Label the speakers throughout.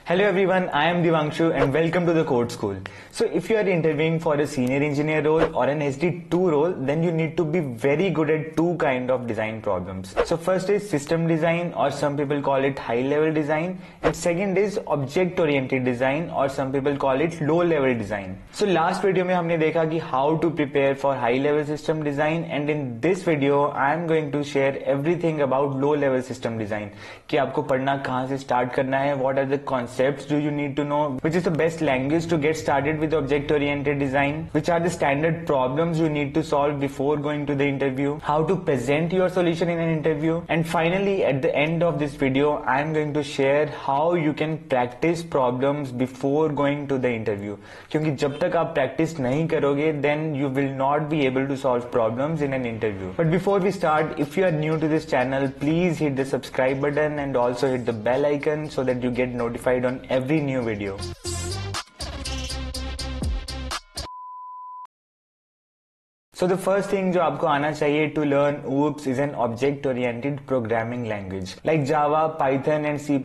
Speaker 1: Hello everyone, I am Divanshu and welcome to the Code School. So if you are interviewing for a senior engineer role or an SD2 role, then you need to be very good at two kind of design problems. So first is system design, or some people call it high level design, and second is object oriented design, or some people call it low level design. So last video में हमने देखा कि how to prepare for high level system design, and in this video I am going to share everything about low level system design. कि आपको पढ़ना कहाँ से start करना है, what are the concepts do you need to know, which is the best language to get started with object oriented design, which are the standard problems you need to solve before going to the interview, how to present your solution in an interview, and finally at the end of this video I am going to share how you can practice problems before going to the interview. क्योंकि जब तक आप practice नहीं करोगे then you will not be able to solve problems in an interview. But before we start, if you are new to this channel, please hit the subscribe button and also hit the bell icon so that you get notified on every new video. So the first thing जो आपको आना चाहिए to learn OOPS is an object-oriented programming language. Like Java, Python and C++,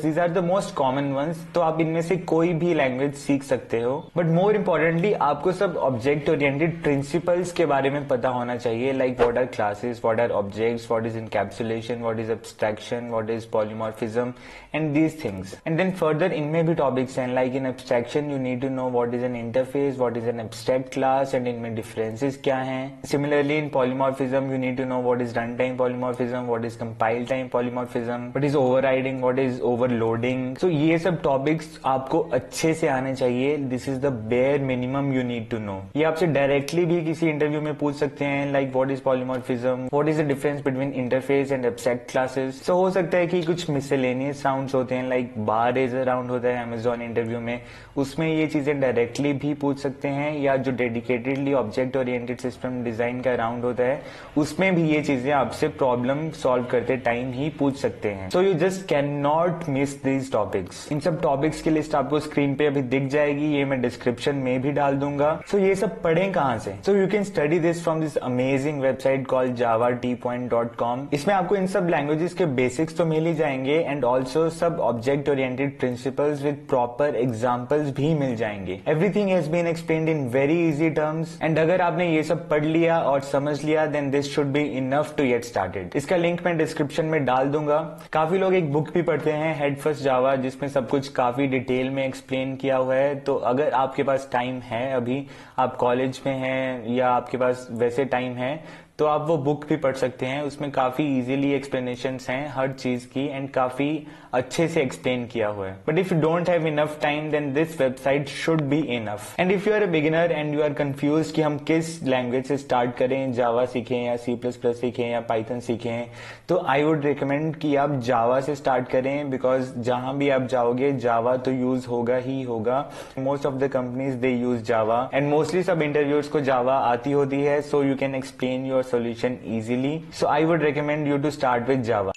Speaker 1: these are the most common ones. तो आप इनमें से कोई भी language सीख सकते हो. But more importantly, आपको सब object-oriented principles के बारे में पता होना चाहिए. Like what are classes, what are objects, what is encapsulation, what is abstraction, what is polymorphism, and these things. And then further इनमें भी topics हैं. Like in abstraction, you need to know what is an interface, what is an abstract class, and इनमें differences क्या हैं. Similarly, in polymorphism, you need to know what is runtime polymorphism, what is compile time polymorphism, what is overriding, what is overloading. So ये सब topics आपको अच्छे से आने चाहिए. This is the bare minimum you need to know. ये आपसे directly भी किसी interview में पूछ सकते हैं, like what is polymorphism, what is the difference between interface and abstract classes. So हो सकता है कि कुछ miscellaneous rounds होते हैं, like bar raiser round होता है Amazon interview में, उसमें ये चीजें directly भी पूछ सकते हैं, या जो dedicatedly object oriented system design का राउंड होता है उसमें भी ये चीजें आपसे प्रॉब्लम सॉल्व करते टाइम ही पूछ सकते हैं. So you just can not miss these topics. इन सब टॉपिक्स की लिस्ट आपको स्क्रीन पे अभी दिख जाएगी, ये मैं डिस्क्रिप्शन में भी डाल दूंगा. सो ये सब पढ़ें कहाँ से? So you can study this from this amazing website called javateapoint.com. इसमें आपको इन सब लैंग्वेजेस के बेसिक्स तो मिल ही जाएंगे एंड ऑल्सो सब object oriented principles with proper examples भी मिल जाएंगे. Everything has been explained in very easy terms, and अगर आपने ये सब पढ़ लिया और समझ लिया then this should be enough to get started. इसका लिंक मैं डिस्क्रिप्शन में डाल दूंगा. काफी लोग एक बुक भी पढ़ते हैं, हेड फर्स्ट जावा, जिसमें सब कुछ काफी डिटेल में एक्सप्लेन किया हुआ है. तो अगर आपके पास टाइम है, अभी आप कॉलेज में हैं या आपके पास वैसे टाइम है, तो आप वो बुक भी पढ़ सकते हैं. उसमें काफी इजीली एक्सप्लेनेशंस हैं हर चीज की एंड काफी अच्छे से एक्सप्लेन किया हुआ है. But if you don't have enough time then this website should be enough. And if you are a beginner and you are confuse कि हम किस लैंग्वेज से स्टार्ट करें, जावा सीखें या C++ सीखें या पाइथन सीखें, तो आई वुड रिकमेंड कि आप जावा से स्टार्ट करें, बिकॉज जहां भी आप जाओगे जावा तो यूज होगा ही होगा. Most of the companies they use Java and mostly सब इंटरव्यूअर्स को जावा आती होती है, so you can explain your solution easily. So I would recommend you to start with Java.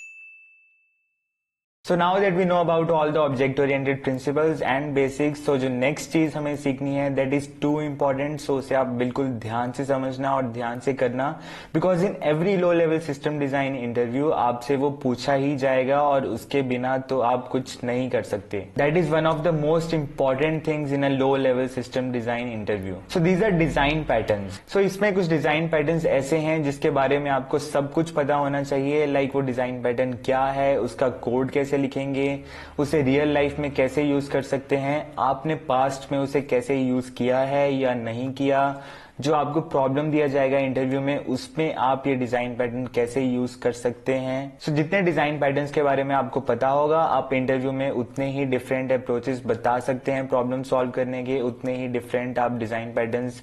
Speaker 1: So now that we know about all the object-oriented principles and basics, so जो next चीज हमें सीखनी है that is too important, so उसे आप बिल्कुल ध्यान से समझना और ध्यान से करना, because in every low-level system design interview आपसे वो पूछा ही जाएगा और उसके बिना तो आप कुछ नहीं कर सकते. That is one of the most important things in a low-level system design interview. So these are design patterns. So इसमें कुछ design patterns ऐसे हैं जिसके बारे में आपको सब कुछ पता होना चाहिए, like वो design pattern क्या है, उसका कोड कैसे लिखेंगे, उसे रियल लाइफ में कैसे यूज कर सकते हैं, आपने पास्ट में उसे कैसे यूज किया है या नहीं किया, जो आपको प्रॉब्लम दिया जाएगा इंटरव्यू में उसमें आप ये डिजाइन पैटर्न कैसे यूज कर सकते हैं. सो जितने डिजाइन पैटर्न्स के बारे में आपको पता होगा, आप इंटरव्यू में उतने ही डिफरेंट अप्रोचेस बता सकते हैं प्रॉब्लम सॉल्व करने के, उतने ही डिफरेंट आप डिजाइन पैटर्न्स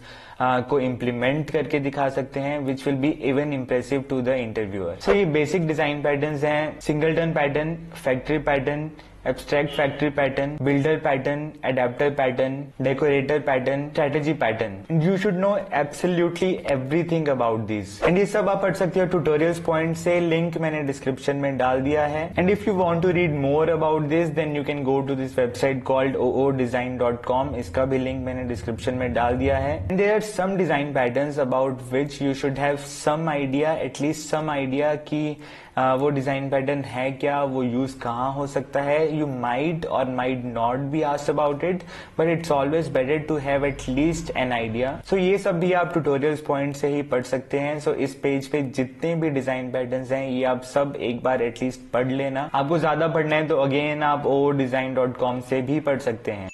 Speaker 1: को इम्प्लीमेंट करके दिखा सकते हैं, which will be even impressive to the interviewer. So ये बेसिक डिजाइन पैटर्न्स हैं: singleton pattern, factory pattern, abstract factory pattern, builder pattern, adapter pattern, decorator pattern, strategy pattern. And you should know absolutely everything about these. And ये सब आप पढ़ सकते हो tutorials point से, link मैंने description में डाल दिया है. And if you want to read more about this, then you can go to this website called oodesign.com. इसका भी link मैंने description में डाल दिया है. And there are some design patterns about which you should have some idea, at least some idea कि वो design pattern है क्या, वो यूज कहाँ हो सकता है. You might or might not be asked about it, but it's always better to have at least an idea. So ये सब भी आप ट्यूटोरियल्स पॉइंट से ही पढ़ सकते हैं. सो इस पेज पे जितने भी डिजाइन पैटर्न्स हैं ये आप सब एक बार एटलीस्ट पढ़ लेना. आपको ज्यादा पढ़ना है तो अगेन आप odesign.com से भी पढ़ सकते हैं.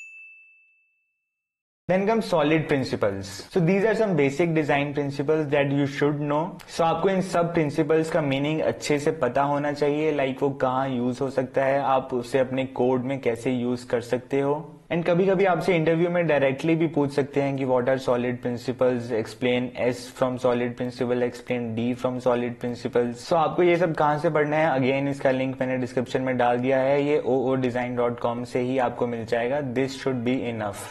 Speaker 1: Then comes solid principles. So these are some basic design principles that you should know. So आपको इन सब principles का meaning अच्छे से पता होना चाहिए, like वो कहाँ use हो सकता है, आप उसे अपने कोड में कैसे use कर सकते हो. एंड कभी कभी आपसे इंटरव्यू में डायरेक्टली भी पूछ सकते हैं कि what are solid principles, explain S from solid principle, explain D from solid principles. So आपको ये सब कहाँ से पढ़ना है, अगेन इसका लिंक मैंने डिस्क्रिप्शन में डाल दिया है. ये oodesign.com से ही आपको मिल जाएगा. This should be enough.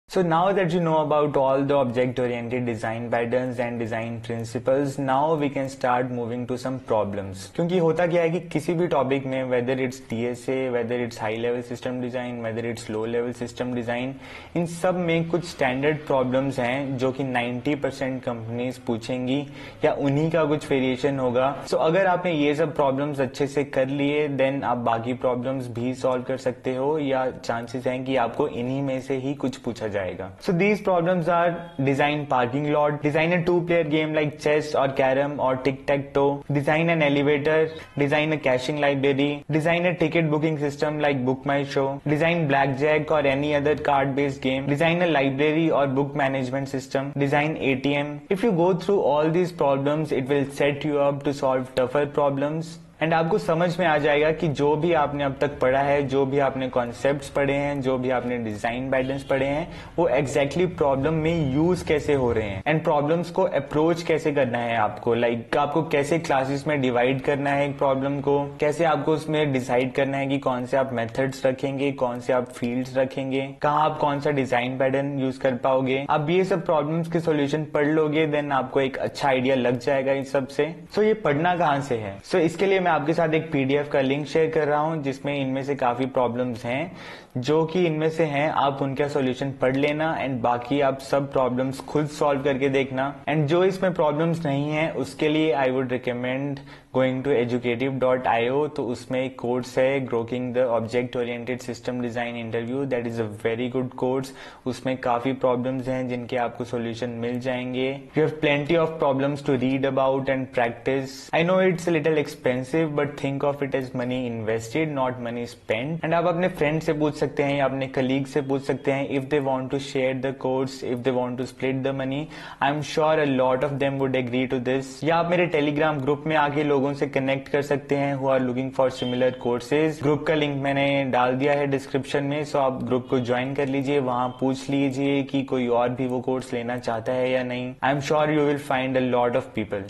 Speaker 1: So now that you know about all the object-oriented design patterns and design principles, now we can start moving to some problems. क्योंकि होता क्या है कि किसी भी टॉपिक में, whether it's DSA, whether it's high level system design, whether it's low level system design, इन सब में कुछ standard problems हैं जो कि 90% कंपनीज पूछेंगी या उन्हीं का कुछ वेरिएशन होगा. So अगर आपने ये सब problems अच्छे से कर लिए, then आप बाकी problems भी solve कर सकते हो, या chances हैं कि आपको इन्हीं में से ही कुछ पूछा जाए. So these problems are design parking lot, design a two-player game like chess or carom or tic-tac-toe, design an elevator, design a caching library, design a ticket booking system like Book My Show, design blackjack or any other card-based game, design a library or book management system, design ATM. If you go through all these problems, it will set you up to solve tougher problems. And आपको समझ में आ जाएगा कि जो भी आपने अब तक पढ़ा है, जो भी आपने कॉन्सेप्ट्स पढ़े हैं, जो भी आपने डिजाइन पैटर्न्स पढ़े हैं, वो एग्जैक्टली प्रॉब्लम में यूज कैसे हो रहे हैं एंड प्रॉब्लम्स को अप्रोच कैसे करना है आपको. लाइक आपको कैसे क्लासेस में डिवाइड करना है एक प्रॉब्लम को, कैसे आपको उसमें डिसाइड करना है कि कौन से आप मेथड्स रखेंगे, कौन से आप फील्ड्स रखेंगे, कहाँ आप कौन सा डिजाइन पैटर्न यूज कर पाओगे. अब ये सब प्रॉब्लम्स के सोल्यूशन पढ़ लोगे, देन आपको एक अच्छा आइडिया लग जाएगा इन सब से. सो ये पढ़ना कहाँ से है? सो इसके लिए आपके साथ एक पीडीएफ का लिंक शेयर कर रहा हूं जिसमें इनमें से काफी प्रॉब्लम्स हैं जो कि इनमें से हैं. आप उनका सॉल्यूशन पढ़ लेना एंड बाकी आप सब प्रॉब्लम्स खुद सॉल्व करके देखना. एंड जो इसमें प्रॉब्लम्स नहीं है उसके लिए I would recommend going to educative.io. तो उसमें एक कोर्स है grokking the object oriented system design interview. That is a very good course. उसमें काफी प्रॉब्लम्स हैं जिनके आपको सॉल्यूशन मिल जाएंगे. You have plenty of problems to read about and practice. I know it's a little expensive but think of it as money invested, not money spend. And आप अपने friend से पूछ सकते हैं या अपने कलीग से पूछ सकते हैं if they want to share the course, if they want to split the money. I am sure a lot of them would agree to this. या आप मेरे टेलीग्राम ग्रुप में आके लोगों से कनेक्ट कर सकते हैं who are looking for similar courses. Group का लिंक मैंने डाल दिया है डिस्क्रिप्शन में. सो आप ग्रुप को ज्वाइन कर लीजिए, वहां पूछ लीजिए कि कोई और भी वो कोर्स लेना चाहता है या नहीं. आई am sure you will find a lot of people.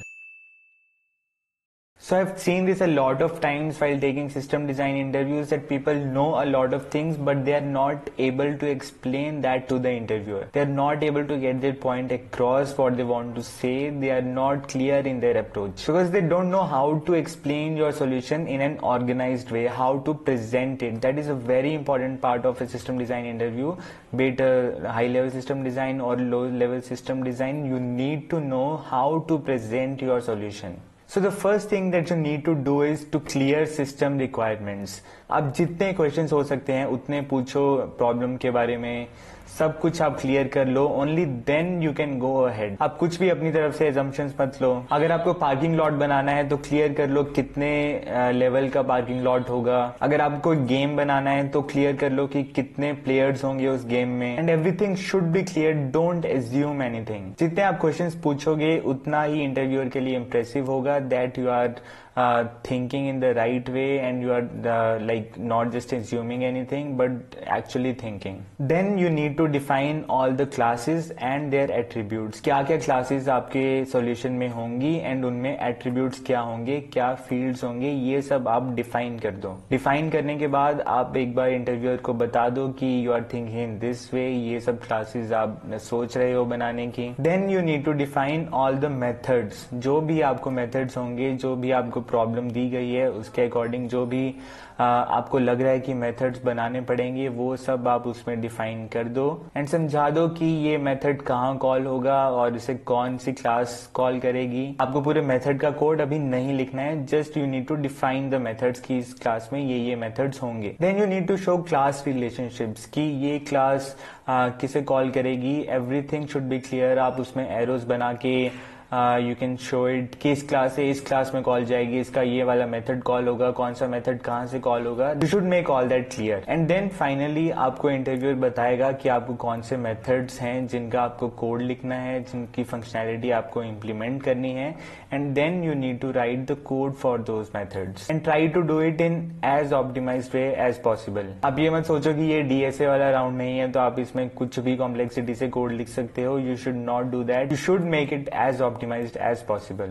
Speaker 1: So I've seen this a lot of times while taking system design interviews that people know a lot of things but they are not able to explain that to the interviewer. They are not able to get their point across, what they want to say. They are not clear in their approach because they don't know how to explain your solution in an organized way, how to present it. That is a very important part of a system design interview. Be it a high level system design or low level system design, you need to know how to present your solution. So the first thing that you need to do is to clear system requirements. आप जितने questions हो सकते हैं उतने पूछो problem के बारे में, सब कुछ आप क्लियर कर लो. Only then you can go ahead. आप कुछ भी अपनी तरफ से एजम्पशंस मत लो. अगर आपको पार्किंग लॉट बनाना है तो क्लियर कर लो कितने लेवल का पार्किंग लॉट होगा. अगर आपको गेम बनाना है तो क्लियर कर लो कि कितने प्लेयर्स होंगे उस गेम में. And everything should be clear. Don't assume anything. जितने आप क्वेश्चंस पूछोगे उतना ही इंटरव्यूअर के लिए इंप्रेसिव होगा that you are thinking in the right way and you are like not just assuming anything but actually thinking. Then you need to define all the classes and their attributes. क्या क्या classes आपके solution में होंगी and उनमें attributes क्या होंगे, क्या fields होंगे, ये सब आप define कर दो. define करने के बाद आप एक बार interviewer को बता दो कि you are thinking in this way, ये सब classes आप सोच रहे हो बनाने की. Then you need to define all the methods. जो भी आपको methods होंगे, जो भी आपको आपको प्रॉब्लम दी गई है उसके अकॉर्डिंग जो भी आपको लग रहा है कि मेथड्स बनाने पड़ेंगे वो सब आप उसमें डिफाइन कर दो एंड समझा दो कि ये मेथड कहाँ कॉल होगा और इसे कौन सी क्लास कॉल करेगी। आपको पूरे मेथड का कोड अभी नहीं लिखना है, just you need to define the methods की इस क्लास में ये मेथड्स होंगे। Then you need to show class relationships कि ये क्लास किसे कॉल करेगी। Everything should be clear. आप उसमें एरोज बना के यू कैन शो इट कि इस क्लास से इस क्लास में कॉल जाएगी, इसका ये वाला मेथड कॉल होगा, कौन सा मेथड कहाँ से कॉल होगा। You should make all that clear and then finally आपको इंटरव्यूअर बताएगा कि आपको कौन से मेथड्स हैं जिनका आपको कोड लिखना है, जिनकी फंक्शनैलिटी आपको इम्प्लीमेंट करनी है and then you need to write the code for those methods and try to do it in as optimized way as possible. आप ये मत सोचो कि ये डीएसए वाला राउंड नहीं है तो आप इसमें कुछ भी कॉम्प्लेक्सिटी से कोड लिख सकते हो। You should not do that. You should make it as optimized as possible.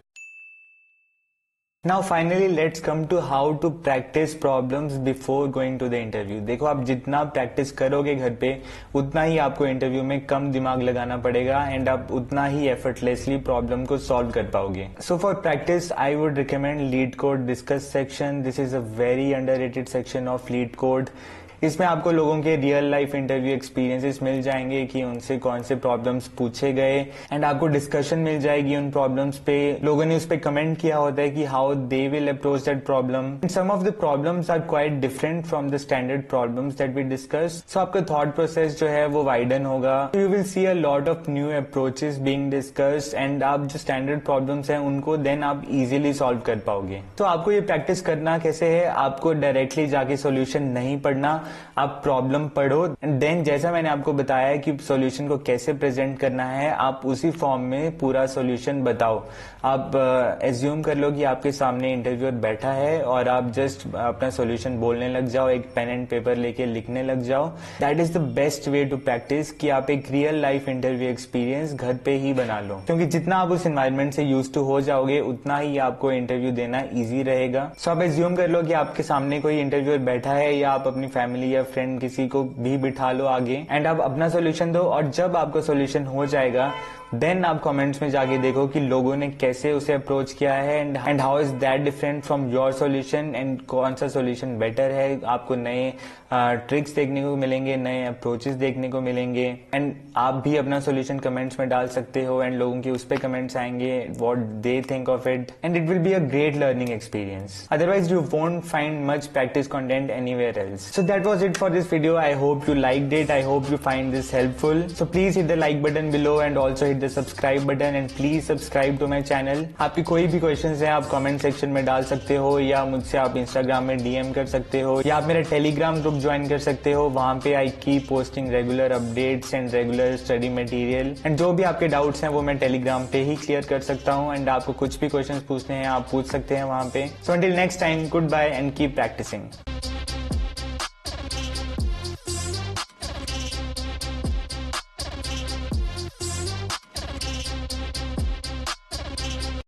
Speaker 1: Now finally let's come to how to practice problems before going to the interview. देखो आप जितना प्रैक्टिस करोगे घर पे उतना ही आपको इंटरव्यू में कम दिमाग लगाना पड़ेगा एंड आप उतना ही एफर्टलेसली प्रॉब्लम को सॉल्व कर पाओगे। So for practice I would recommend LeetCode Discuss section. This is a very underrated section of LeetCode. इसमें आपको लोगों के रियल लाइफ इंटरव्यू एक्सपीरियंसेस मिल जाएंगे कि उनसे कौन से प्रॉब्लम्स पूछे गए एंड आपको डिस्कशन मिल जाएगी उन प्रॉब्लम्स पे। लोगों ने उस पे कमेंट किया होता है कि how they will approach that problem. Some of the problems are quite different from the standard problems that we discuss. So आपका थॉट प्रोसेस जो है वो वाइडन होगा। You will see a lot of new approaches being discussed and आप जो standard problems हैं उनको then आप इजीली सॉल्व कर पाओगे। तो आपको ये प्रैक्टिस करना कैसे है, आपको डायरेक्टली जाके सोल्यूशन नहीं पढ़ना, आप प्रॉब्लम पढ़ो एंड देन जैसा मैंने आपको बताया कि सॉल्यूशन को कैसे प्रेजेंट करना है आप उसी फॉर्म में पूरा सॉल्यूशन बताओ। आप एज्यूम कर लो कि आपके सामने इंटरव्यूअर बैठा है और आप जस्ट अपना सॉल्यूशन बोलने लग जाओ, एक पेन एंड पेपर लेके लिखने लग जाओ। That is the best way to practise कि आप एक रियल लाइफ इंटरव्यू एक्सपीरियंस घर पे ही बना लो, क्योंकि जितना आप उस एनवायरमेंट से यूज टू हो जाओगे उतना ही आपको इंटरव्यू देना ईजी रहेगा। सो आप एज्यूम कर लो कि आपके सामने कोई इंटरव्यूअर बैठा है या आप अपनी फैमिली या फ्रेंड किसी को भी बिठा लो आगे एंड आप अपना सॉल्यूशन दो और जब आपका सॉल्यूशन हो जाएगा देन आप कमेंट्स में जाके देखो कि लोगों ने कैसे उसे अप्रोच किया है and how is that different from your solution and कौन सा सॉल्यूशन बेटर है। आपको नए ट्रिक्स देखने को मिलेंगे, नए अप्रोचेस देखने को मिलेंगे एंड आप भी अपना सॉल्यूशन कमेंट्स में डाल सकते हो एंड लोगों के उस पे कमेंट्स आएंगे what they think of it and it will be a great learning experience. Otherwise you won't find much practice content anywhere else. So that was it for this video. I hope you liked it, I hope you find this helpful. So please hit the like button below and also hit the subscribe button and please subscribe to my channel. आपकी कोई भी questions है आप comment section में डाल सकते हो या मुझसे आप इंस्टाग्राम में डीएम कर सकते हो या आप मेरा टेलीग्राम ग्रुप ज्वाइन कर सकते हो। वहां पे I keep posting regular updates and regular study material and जो भी आपके डाउट्स हैं वो मैं टेलीग्राम पे ही क्लियर कर सकता हूँ एंड आपको कुछ भी क्वेश्चंस पूछने हैं आप पूछ सकते हैं वहां पे। So until next time, goodbye and keep practising.